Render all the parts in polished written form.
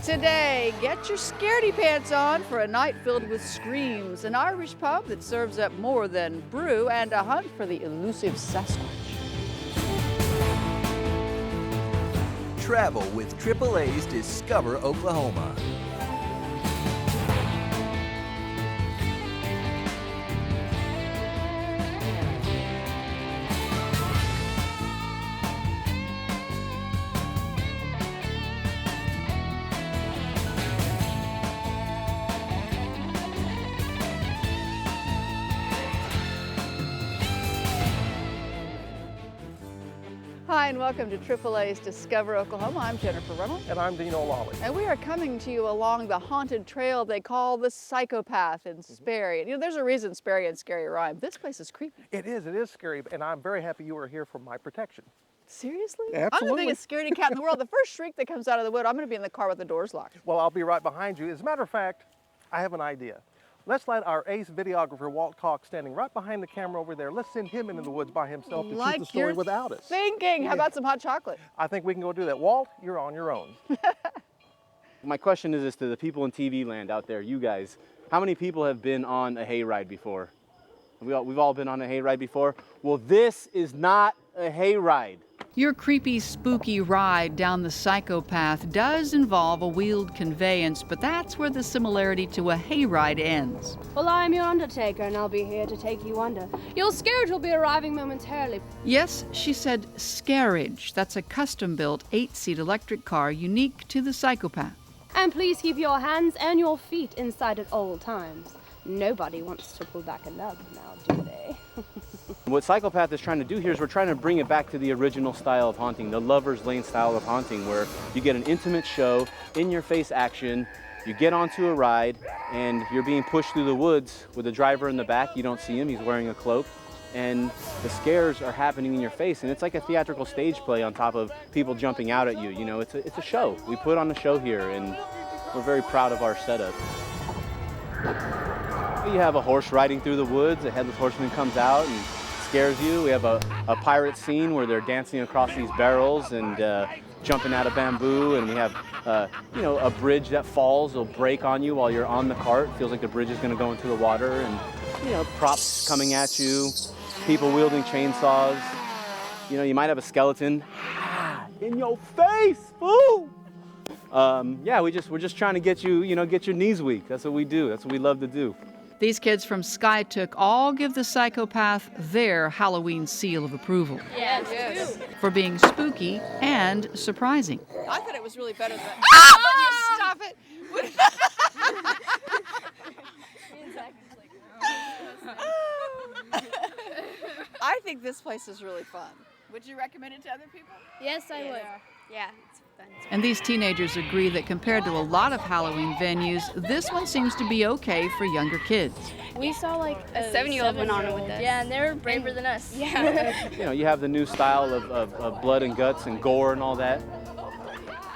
Today, get your scaredy pants on for a night filled with screams, an Irish pub that serves up more than brew, and a hunt for the elusive Sasquatch. Travel with AAA's Discover Oklahoma. Hi, and welcome to AAA's Discover Oklahoma. I'm Jennifer Reno. And I'm Lolas. And we are coming to you along the haunted trail they call the Psychopath in Sperry. You know, there's a reason Sperry and Scary rhyme. This place is creepy. It is scary, and I'm very happy you are here for my protection. Seriously? Absolutely. I'm the biggest scaredy cat in the world. The first shriek that comes out of the wood, I'm going to be in the car with the doors locked. Well, I'll be right behind you. As a matter of fact, I have an idea. Let's let our ace videographer, Walt Cox, standing right behind the camera over there, let's send him into the woods by himself to shoot the story without us. Thinking. How about some hot chocolate? I think we can go do that. Walt, you're on your own. My question is to the people in TV land out there, you guys, how many people have been on a hayride before? We've all been on a hayride before. Well, this is not a hayride. Your creepy, spooky ride down the Psychopath does involve a wheeled conveyance, but that's where the similarity to a hayride ends. Well, I'm your undertaker, and I'll be here to take you under. Your scourge will be arriving momentarily. Yes, she said scarage. That's a custom-built 8-seat electric car unique to the Psychopath. And please keep your hands and your feet inside at all times. Nobody wants to pull back a lug now, do they? What Psychopath is trying to do here is we're trying to bring it back to the original style of haunting, the Lover's Lane style of haunting, where you get an intimate show, in-your-face action, you get onto a ride, and you're being pushed through the woods with a driver in the back. You don't see him, he's wearing a cloak, and the scares are happening in your face, and it's like a theatrical stage play on top of people jumping out at you. You know, it's a show. We put on a show here, and we're very proud of our setup. You have a horse riding through the woods, a headless horseman comes out and scares you. We have a pirate scene where they're dancing across these barrels and jumping out of bamboo, and we have you know, a bridge that falls, will break on you while you're on the cart. Feels like the bridge is going to go into the water, and you know, props coming at you, people wielding chainsaws. You know, you might have a skeleton in your face, fool. Yeah, we're just trying to get you, get your knees weak. That's what we do. That's what we love to do. These kids from Skytook all give the Psychopath their Halloween seal of approval. Yes. For being spooky and surprising. I thought it was really better than... Ah! Stop it! I think this place is really fun. Would you recommend it to other people? Yes, I would. Yeah, it's fun. And these teenagers agree that compared to a lot of Halloween venues, this one seems to be okay for younger kids. We saw like a 7-year-old went on it with us. Yeah, and they were braver than us. Yeah. You know, you have the new style of blood and guts and gore and all that.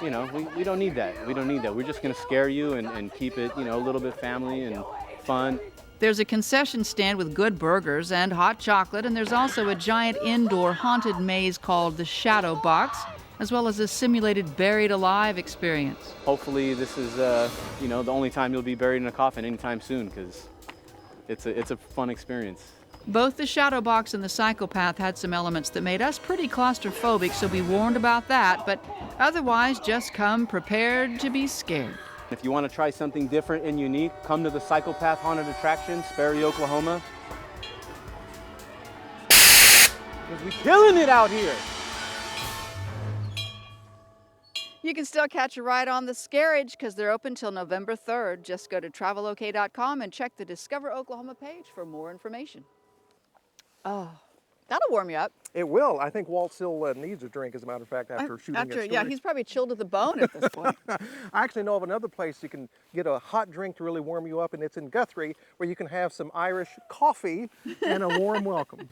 You know, we don't need that. We don't need that. We're just going to scare you and keep it, a little bit family and fun. There's a concession stand with good burgers and hot chocolate, and there's also a giant indoor haunted maze called the Shadow Box, as well as a simulated buried alive experience. Hopefully this is, the only time you'll be buried in a coffin anytime soon, because it's a fun experience. Both the Shadow Box and the Psychopath had some elements that made us pretty claustrophobic, so be warned about that, but otherwise just come prepared to be scared. If you want to try something different and unique, come to the Psychopath Haunted Attraction, Sperry, Oklahoma. Because we're killing it out here. You can still catch a ride on the Scarage because they're open till November 3rd. Just go to travelok.com and check the Discover Oklahoma page for more information. Oh, that'll warm you up. It will. I think Walt still needs a drink, as a matter of fact, after shooting that story. Yeah, he's probably chilled to the bone at this point. I actually know of another place you can get a hot drink to really warm you up, and it's in Guthrie, where you can have some Irish coffee and a warm welcome.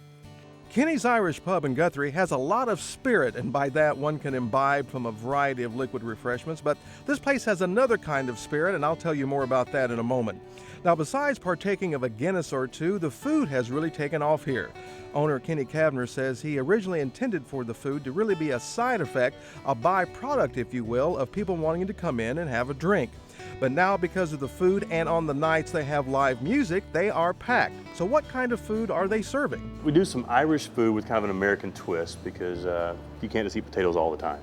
Kenny's Irish Pub in Guthrie has a lot of spirit, and by that one can imbibe from a variety of liquid refreshments, but this place has another kind of spirit, and I'll tell you more about that in a moment. Now, besides partaking of a Guinness or two, the food has really taken off here. Owner Kenny Kavner says he originally intended for the food to really be a side effect, a byproduct, if you will, of people wanting to come in and have a drink. But now, because of the food and on the nights they have live music, they are packed. So what kind of food are they serving? We do some Irish food with kind of an American twist because you can't just eat potatoes all the time.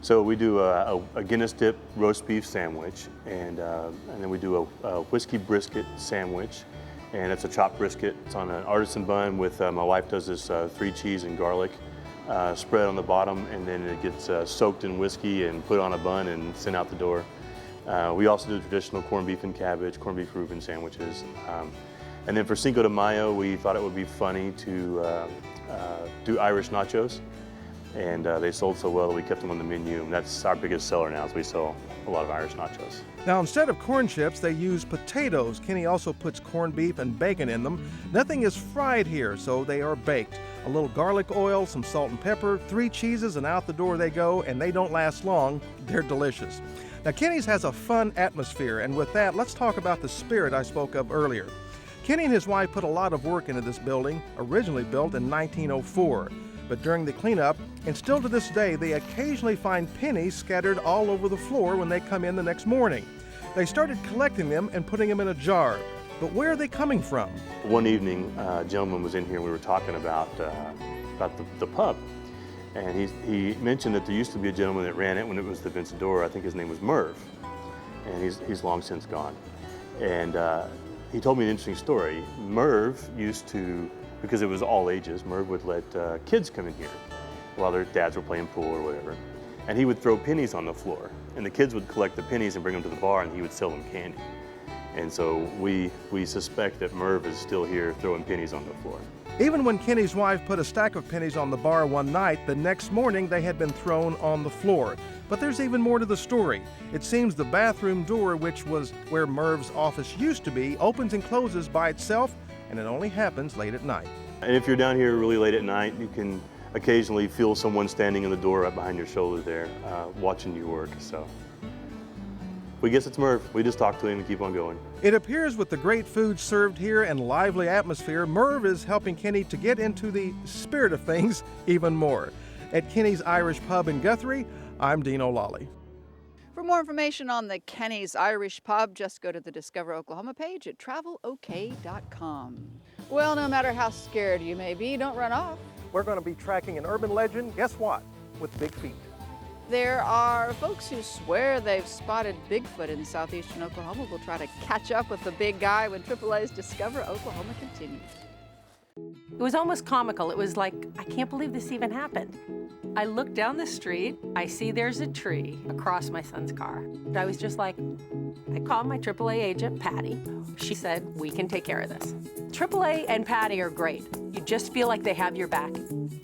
So we do a Guinness dip roast beef sandwich, and then we do a whiskey brisket sandwich, and it's a chopped brisket. It's on an artisan bun with, my wife does this 3 cheese and garlic spread on the bottom, and then it gets soaked in whiskey and put on a bun and sent out the door. We also do traditional corned beef and cabbage, corned beef Reuben sandwiches. And then for Cinco de Mayo, we thought it would be funny to do Irish nachos. And they sold so well that we kept them on the menu. And that's our biggest seller now, is we sell a lot of Irish nachos. Now, instead of corn chips, they use potatoes. Kenny also puts corned beef and bacon in them. Nothing is fried here, so they are baked. A little garlic oil, some salt and pepper, 3 cheeses, and out the door they go, and they don't last long. They're delicious. Now, Kenny's has a fun atmosphere, and with that, let's talk about the spirit I spoke of earlier. Kenny and his wife put a lot of work into this building, originally built in 1904. But during the cleanup, and still to this day, they occasionally find pennies scattered all over the floor when they come in the next morning. They started collecting them and putting them in a jar. But where are they coming from? One evening, a gentleman was in here and we were talking about the pub. And he mentioned that there used to be a gentleman that ran it when it was the Vencedora. I think his name was Merv. And he's long since gone. And he told me an interesting story. Merv used to, because it was all ages, Merv would let kids come in here while their dads were playing pool or whatever. And he would throw pennies on the floor. And the kids would collect the pennies and bring them to the bar, and he would sell them candy. And so we suspect that Merv is still here throwing pennies on the floor. Even when Kenny's wife put a stack of pennies on the bar one night, the next morning they had been thrown on the floor. But there's even more to the story. It seems the bathroom door, which was where Merv's office used to be, opens and closes by itself, and it only happens late at night. And if you're down here really late at night, you can occasionally feel someone standing in the door right behind your shoulder there, watching you work. So we guess it's Merv. We just talk to him and keep on going. It appears with the great food served here and lively atmosphere, Merv is helping Kenny to get into the spirit of things even more. At Kenny's Irish Pub in Guthrie, I'm Dean O'Lally. For more information on the Kenny's Irish Pub, just go to the Discover Oklahoma page at travelok.com. Well, no matter how scared you may be, don't run off. We're going to be tracking an urban legend, guess what, with big feet. There are folks who swear they've spotted Bigfoot in southeastern Oklahoma. We'll try to catch up with the big guy when AAA's Discover Oklahoma continues. It was almost comical. It was like, I can't believe this even happened. I look down the street, I see there's a tree across my son's car. I was just like, I called my AAA agent, Patty. She said, we can take care of this. AAA and Patty are great. You just feel like they have your back.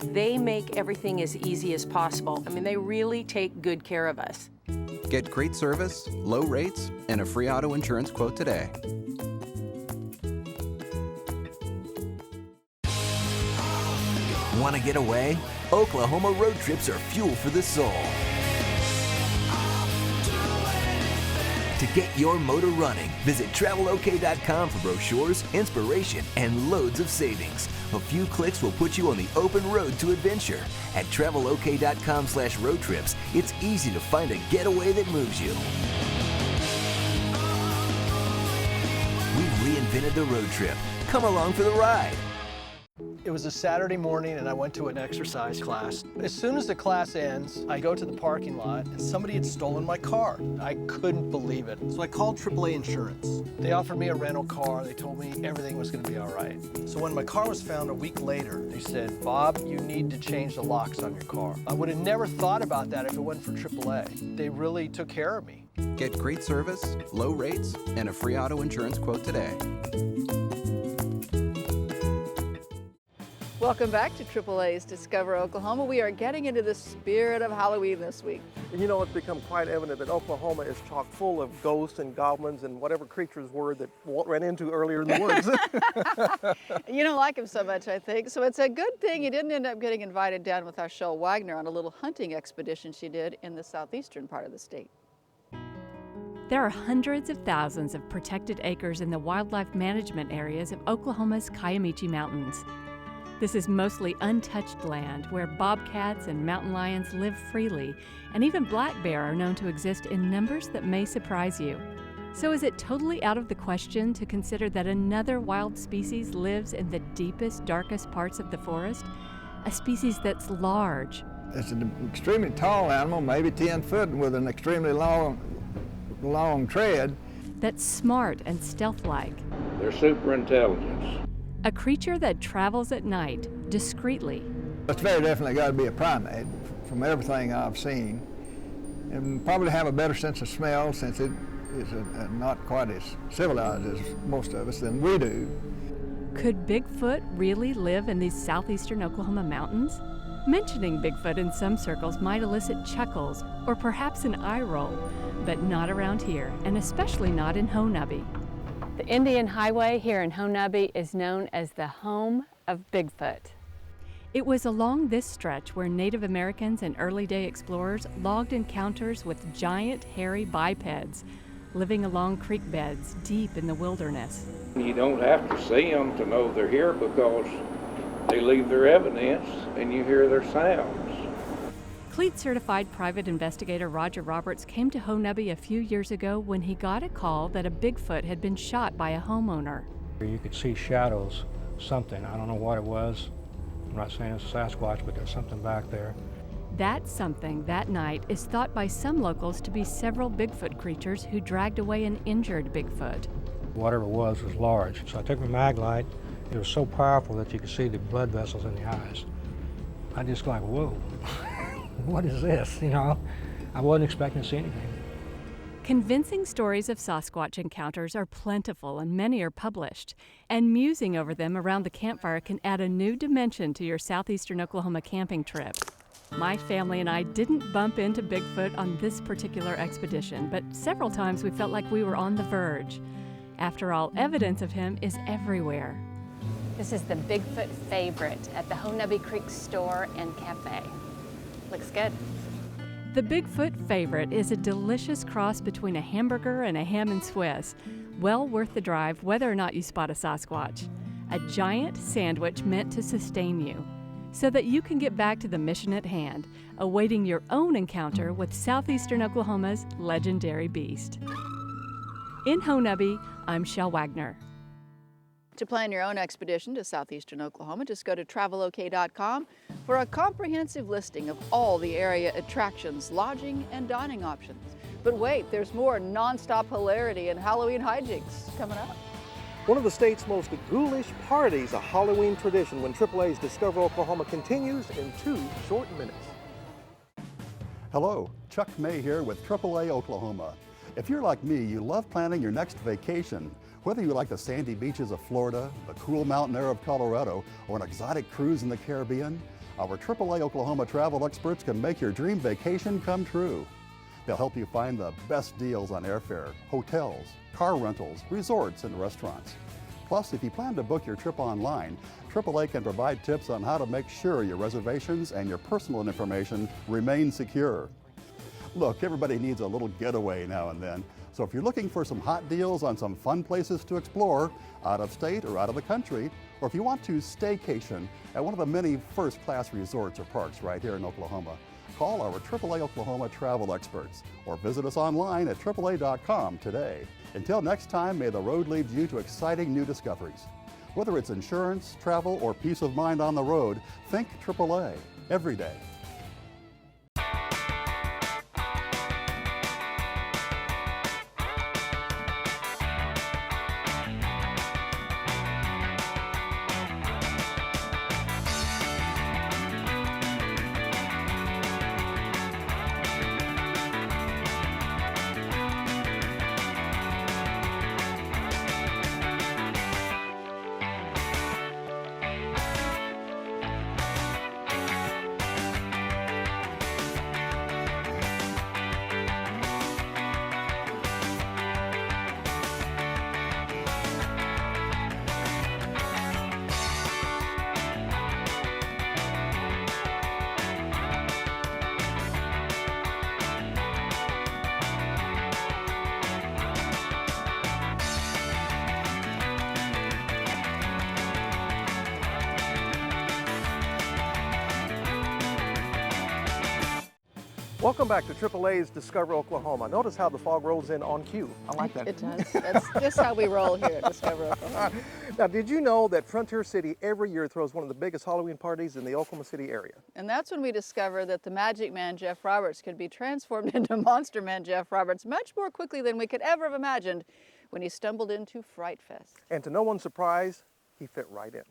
They make everything as easy as possible. I mean, they really take good care of us. Get great service, low rates, and a free auto insurance quote today. Want to get away? Oklahoma road trips are fuel for the soul. To get your motor running, visit travelok.com for brochures, inspiration, and loads of savings. A few clicks will put you on the open road to adventure. At travelok.com/road trips, it's easy to find a getaway that moves you. We've reinvented the road trip. Come along for the ride. It was a Saturday morning and I went to an exercise class. As soon as the class ends, I go to the parking lot and somebody had stolen my car. I couldn't believe it. So I called AAA Insurance. They offered me a rental car. They told me everything was going to be all right. So when my car was found a week later, they said, Bob, you need to change the locks on your car. I would have never thought about that if it wasn't for AAA. They really took care of me. Get great service, low rates, and a free auto insurance quote today. Welcome back to AAA's Discover Oklahoma. We are getting into the spirit of Halloween this week. And you know, it's become quite evident that Oklahoma is chock full of ghosts and goblins and whatever creatures were that Walt ran into earlier in the woods. You don't like him so much, I think. So it's a good thing you didn't end up getting invited down with our Shel Wagner on a little hunting expedition she did in the southeastern part of the state. There are hundreds of thousands of protected acres in the wildlife management areas of Oklahoma's Kiamichi Mountains. This is mostly untouched land where bobcats and mountain lions live freely, and even black bear are known to exist in numbers that may surprise you. So is it totally out of the question to consider that another wild species lives in the deepest, darkest parts of the forest? A species that's large. It's an extremely tall animal, maybe 10 foot, with an extremely long tread. That's smart and stealth-like. They're super intelligence. A creature that travels at night, discreetly. It's very definitely got to be a primate from everything I've seen. And probably have a better sense of smell since it is not quite as civilized as most of us than we do. Could Bigfoot really live in these southeastern Oklahoma mountains? Mentioning Bigfoot in some circles might elicit chuckles or perhaps an eye roll, but not around here, and especially not in Honubby. The Indian Highway here in Honubby is known as the home of Bigfoot. It was along this stretch where Native Americans and early day explorers logged encounters with giant hairy bipeds living along creek beds deep in the wilderness. You don't have to see them to know they're here because they leave their evidence and you hear their sounds. Cleat-certified private investigator Roger Roberts came to Honubby a few years ago when he got a call that a Bigfoot had been shot by a homeowner. You could see shadows, something. I don't know what it was. I'm not saying it's Sasquatch, but there's something back there. That something that night is thought by some locals to be several Bigfoot creatures who dragged away an injured Bigfoot. Whatever it was large. So I took my mag light. It was so powerful that you could see the blood vessels in the eyes. I just like, whoa. What is this? You know, I wasn't expecting to see anything. Convincing stories of Sasquatch encounters are plentiful and many are published, and musing over them around the campfire can add a new dimension to your southeastern Oklahoma camping trip. My family and I didn't bump into Bigfoot on this particular expedition, but several times we felt like we were on the verge. After all, evidence of him is everywhere. This is the Bigfoot favorite at the Honubby Creek Store and Cafe. Looks good. The Bigfoot favorite is a delicious cross between a hamburger and a ham and Swiss. Well worth the drive whether or not you spot a Sasquatch. A giant sandwich meant to sustain you, so that you can get back to the mission at hand, awaiting your own encounter with southeastern Oklahoma's legendary beast. In Honubby, I'm Shel Wagner. To plan your own expedition to southeastern Oklahoma, just go to travelok.com for a comprehensive listing of all the area attractions, lodging, and dining options. But wait, there's more nonstop hilarity and Halloween hijinks coming up. One of the state's most ghoulish parties, a Halloween tradition, when AAA's Discover Oklahoma continues in 2 short minutes. Hello, Chuck May here with AAA Oklahoma. If you're like me, you love planning your next vacation. Whether you like the sandy beaches of Florida, the cool mountain air of Colorado, or an exotic cruise in the Caribbean, our AAA Oklahoma travel experts can make your dream vacation come true. They'll help you find the best deals on airfare, hotels, car rentals, resorts, and restaurants. Plus, if you plan to book your trip online, AAA can provide tips on how to make sure your reservations and your personal information remain secure. Look, everybody needs a little getaway now and then. So if you're looking for some hot deals on some fun places to explore, out of state or out of the country, or if you want to staycation at one of the many first-class resorts or parks right here in Oklahoma, call our AAA Oklahoma travel experts or visit us online at AAA.com today. Until next time, may the road lead you to exciting new discoveries. Whether it's insurance, travel, or peace of mind on the road, think AAA every day. Welcome back to AAA's Discover Oklahoma. Notice how the fog rolls in on cue. I like that. It does. That's just how we roll here at Discover Oklahoma. Now, did you know that Frontier City every year throws one of the biggest Halloween parties in the Oklahoma City area? And that's when we discovered that the Magic Man Jeff Roberts could be transformed into Monster Man Jeff Roberts much more quickly than we could ever have imagined when he stumbled into Fright Fest. And to no one's surprise, he fit right in.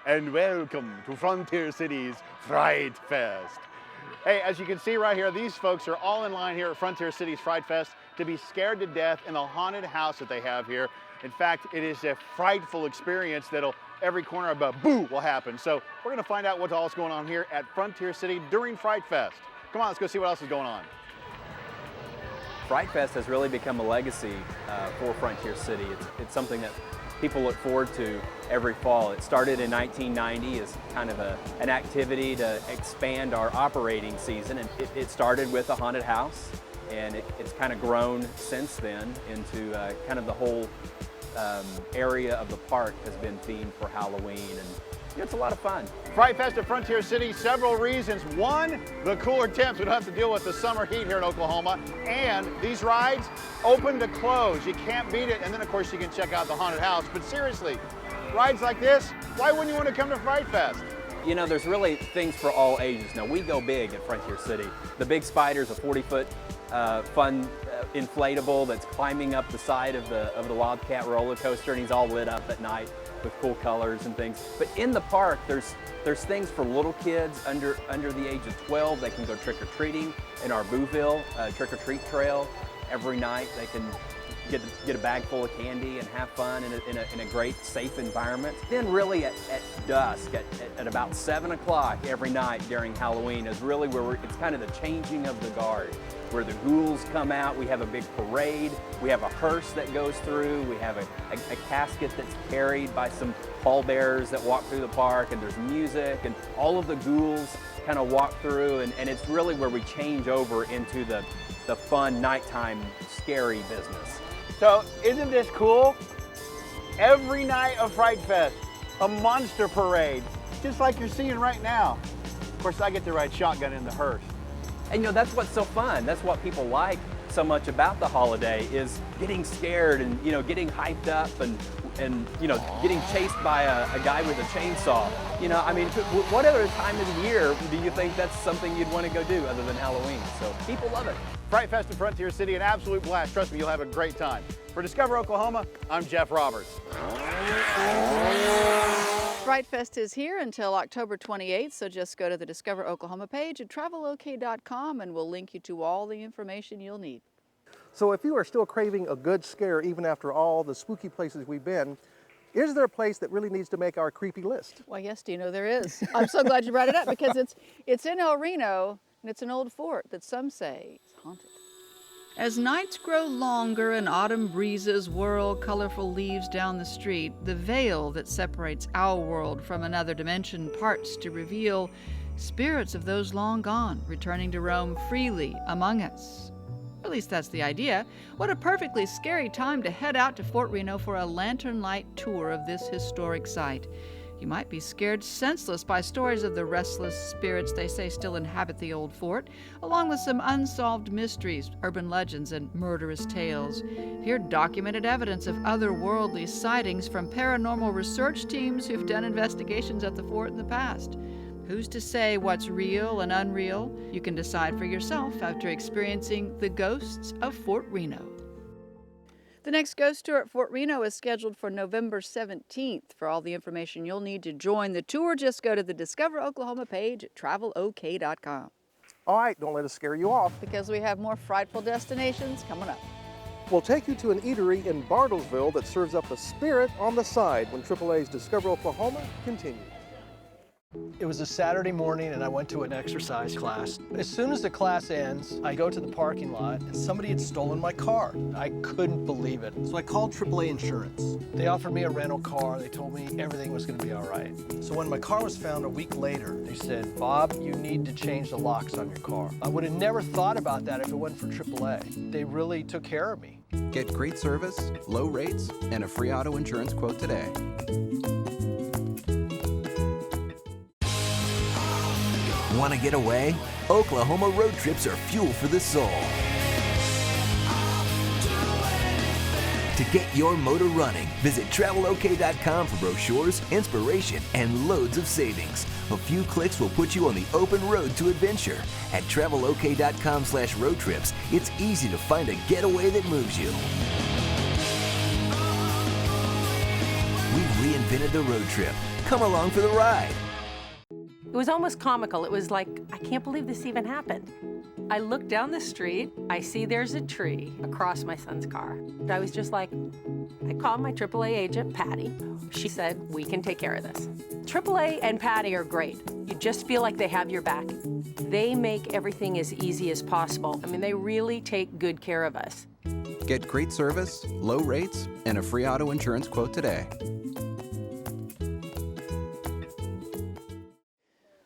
And welcome to Frontier City's Fright Fest. Hey, as you can see right here, these folks are all in line here at Frontier City's Fright Fest to be scared to death in the haunted house that they have here. In fact, it is a frightful experience that'll every corner of a boo will happen. So we're going to find out what all is going on here at Frontier City during Fright Fest. Come on, let's go see what else is going on. Fright Fest has really become a legacy for Frontier City. It's something that people look forward to every fall. It started in 1990 as kind of an activity to expand our operating season, and it started with a haunted house, and it's kind of grown since then into kind of the whole area of the park has been themed for Halloween, and it's a lot of fun. Fright Fest at Frontier City, several reasons. One, the cooler temps. We don't have to deal with the summer heat here in Oklahoma. And these rides, open to close. You can't beat it. And then, of course, you can check out the haunted house. But seriously, rides like this, why wouldn't you want to come to Fright Fest? You know, there's really things for all ages. Now, we go big at Frontier City. The Big Spider's a 40-foot fun inflatable that's climbing up the side of the Wildcat roller coaster, and he's all lit up at night with cool colors and things. But in the park, there's things for little kids under the age of 12. They can go trick-or-treating in our Booville trick-or-treat trail. Every night they can get a bag full of candy and have fun in a great, safe environment. Then really at dusk, at about 7 o'clock every night during Halloween is really where it's kind of the changing of the guard, where the ghouls come out. We have a big parade. We have a hearse that goes through. We have a casket that's carried by some pallbearers that walk through the park, and there's music, and all of the ghouls kind of walk through, and it's really where we change over into the fun nighttime scary business. So isn't this cool? Every night of Fright Fest, a monster parade, just like you're seeing right now. Of course, I get to ride shotgun in the hearse. And you know, that's what's so fun. That's what people like so much about the holiday is getting scared and, you know, getting hyped up and you know, getting chased by a guy with a chainsaw. You know, I mean, what other time of the year do you think that's something you'd want to go do other than Halloween? So people love it. Fright Fest in Frontier City, an absolute blast. Trust me, you'll have a great time. For Discover Oklahoma, I'm Jeff Roberts. Fright Fest is here until October 28th, so just go to the Discover Oklahoma page at travelok.com and we'll link you to all the information you'll need. So if you are still craving a good scare even after all the spooky places we've been, is there a place that really needs to make our creepy list? Well, yes, Dino, there is. I'm so glad you brought it up because it's in Reno, and it's an old fort that some say is haunted. As nights grow longer and autumn breezes whirl colorful leaves down the street, the veil that separates our world from another dimension parts to reveal spirits of those long gone, returning to roam freely among us. At least that's the idea. What a perfectly scary time to head out to Fort Reno for a lantern light tour of this historic site. You might be scared senseless by stories of the restless spirits they say still inhabit the old fort, along with some unsolved mysteries, urban legends, and murderous tales. Hear documented evidence of otherworldly sightings from paranormal research teams who've done investigations at the fort in the past. Who's to say what's real and unreal? You can decide for yourself after experiencing the ghosts of Fort Reno. The next ghost tour at Fort Reno is scheduled for November 17th. For all the information you'll need to join the tour, just go to the Discover Oklahoma page at travelok.com. All right, don't let us scare you off. Because we have more frightful destinations coming up. We'll take you to an eatery in Bartlesville that serves up a spirit on the side when AAA's Discover Oklahoma continues. It was a Saturday morning and I went to an exercise class. As soon as the class ends, I go to the parking lot and somebody had stolen my car. I couldn't believe it. So I called AAA Insurance. They offered me a rental car. They told me everything was going to be all right. So when my car was found a week later, they said, "Bob, you need to change the locks on your car." I would have never thought about that if it wasn't for AAA. They really took care of me. Get great service, low rates, and a free auto insurance quote today. Want to get away? Oklahoma road trips are fuel for the soul. To get your motor running, visit TravelOK.com for brochures, inspiration, and loads of savings. A few clicks will put you on the open road to adventure. At TravelOK.com/road trips, it's easy to find a getaway that moves you. We've reinvented the road trip. Come along for the ride. It was almost comical. It was like, I can't believe this even happened. I look down the street, I see there's a tree across my son's car. I was just like, I called my AAA agent, Patty. She said, we can take care of this. AAA and Patty are great. You just feel like they have your back. They make everything as easy as possible. I mean, they really take good care of us. Get great service, low rates, and a free auto insurance quote today.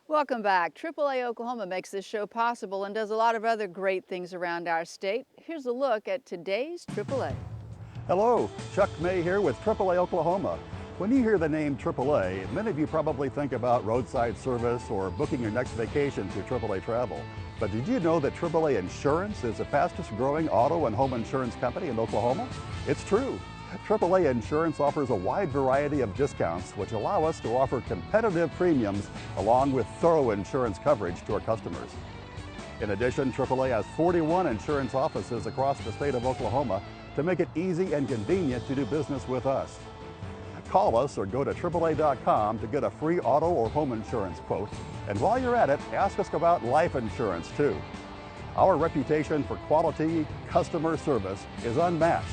Welcome back. AAA Oklahoma makes this show possible and does a lot of other great things around our state. Here's a look at today's AAA. Hello, Chuck May here with AAA Oklahoma. When you hear the name AAA, many of you probably think about roadside service or booking your next vacation through AAA Travel. But did you know that AAA Insurance is the fastest growing auto and home insurance company in Oklahoma? It's true. AAA Insurance offers a wide variety of discounts which allow us to offer competitive premiums along with thorough insurance coverage to our customers. In addition, AAA has 41 insurance offices across the state of Oklahoma to make it easy and convenient to do business with us. Call us or go to AAA.com to get a free auto or home insurance quote. And while you're at it, ask us about life insurance too. Our reputation for quality customer service is unmatched,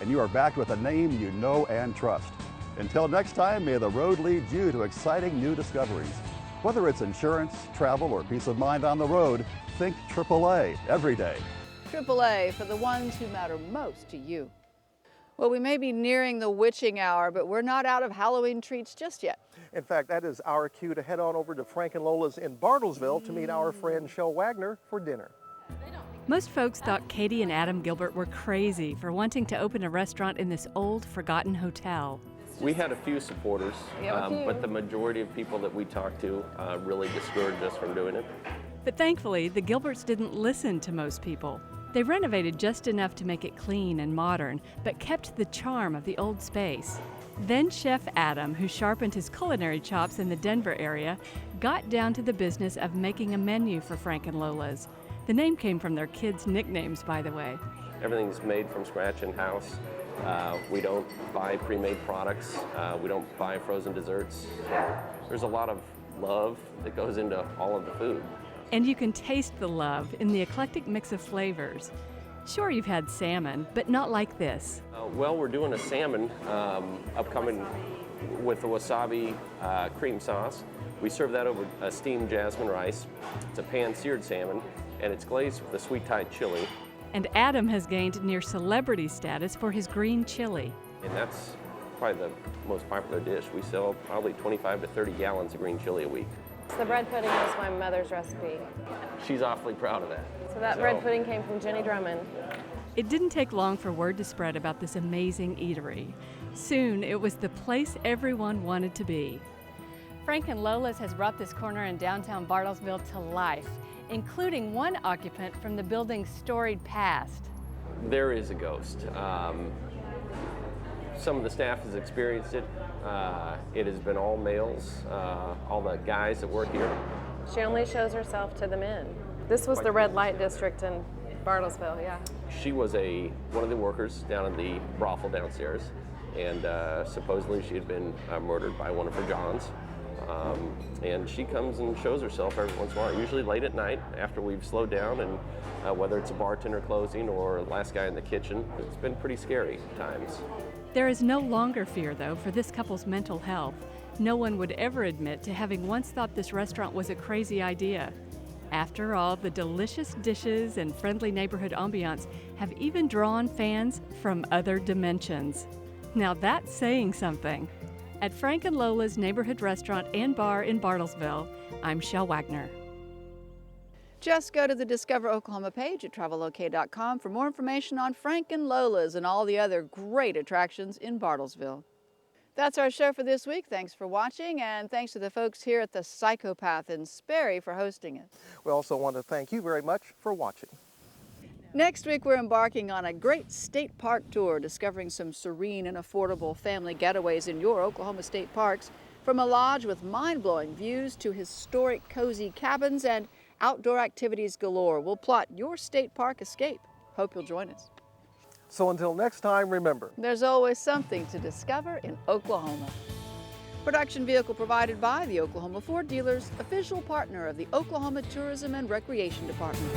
and you are backed with a name you know and trust. Until next time, may the road lead you to exciting new discoveries. Whether it's insurance, travel, or peace of mind on the road, think AAA every day. AAA for the ones who matter most to you. Well, we may be nearing the witching hour, but we're not out of Halloween treats just yet. In fact, that is our cue to head on over to Frank and Lola's in Bartlesville to meet our friend Shel Wagner for dinner. Most folks thought Katie and Adam Gilbert were crazy for wanting to open a restaurant in this old, forgotten hotel. We had a few supporters, but the majority of people that we talked to really discouraged us from doing it. But thankfully, the Gilberts didn't listen to most people. They renovated just enough to make it clean and modern, but kept the charm of the old space. Then Chef Adam, who sharpened his culinary chops in the Denver area, got down to the business of making a menu for Frank and Lola's. The name came from their kids' nicknames, by the way. Everything's made from scratch in-house. We don't buy pre-made products. We don't buy frozen desserts. There's a lot of love that goes into all of the food. And you can taste the love in the eclectic mix of flavors. Sure, you've had salmon, but not like this. Well, we're doing a salmon upcoming with the wasabi cream sauce. We serve that over a steamed jasmine rice. It's a pan-seared salmon, and it's glazed with a sweet Thai chili. And Adam has gained near celebrity status for his green chili. And that's probably the most popular dish. We sell probably 25 to 30 gallons of green chili a week. The bread pudding was my mother's recipe. She's awfully proud of that. So that bread pudding came from Jenny Drummond. It didn't take long for word to spread about this amazing eatery. Soon, it was the place everyone wanted to be. Frank and Lola's has brought this corner in downtown Bartlesville to life, including one occupant from the building's storied past. There is a ghost. Some of the staff has experienced it. It has been all males, all the guys that work here. She only shows herself to the men. This was the red light district in Bartlesville, yeah. She was one of the workers down in the brothel downstairs, and supposedly she had been murdered by one of her Johns. And she comes and shows herself every once in a while, usually late at night after we've slowed down, and whether it's a bartender closing or the last guy in the kitchen, it's been pretty scary at times. There is no longer fear, though, for this couple's mental health. No one would ever admit to having once thought this restaurant was a crazy idea. After all, the delicious dishes and friendly neighborhood ambiance have even drawn fans from other dimensions. Now that's saying something. At Frank and Lola's neighborhood restaurant and bar in Bartlesville, I'm Shel Wagner. Just go to the Discover Oklahoma page at TravelOK.com for more information on Frank and Lola's and all the other great attractions in Bartlesville. That's our show for this week. Thanks for watching, and thanks to the folks here at the Psychopath in Sperry for hosting it. We also want to thank you very much for watching. Next week, we're embarking on a great state park tour, discovering some serene and affordable family getaways in your Oklahoma state parks. From a lodge with mind-blowing views to historic cozy cabins and outdoor activities galore, we'll plot your state park escape. Hope you'll join us. So until next time, remember, there's always something to discover in Oklahoma. Production vehicle provided by the Oklahoma Ford Dealers, official partner of the Oklahoma Tourism and Recreation Department.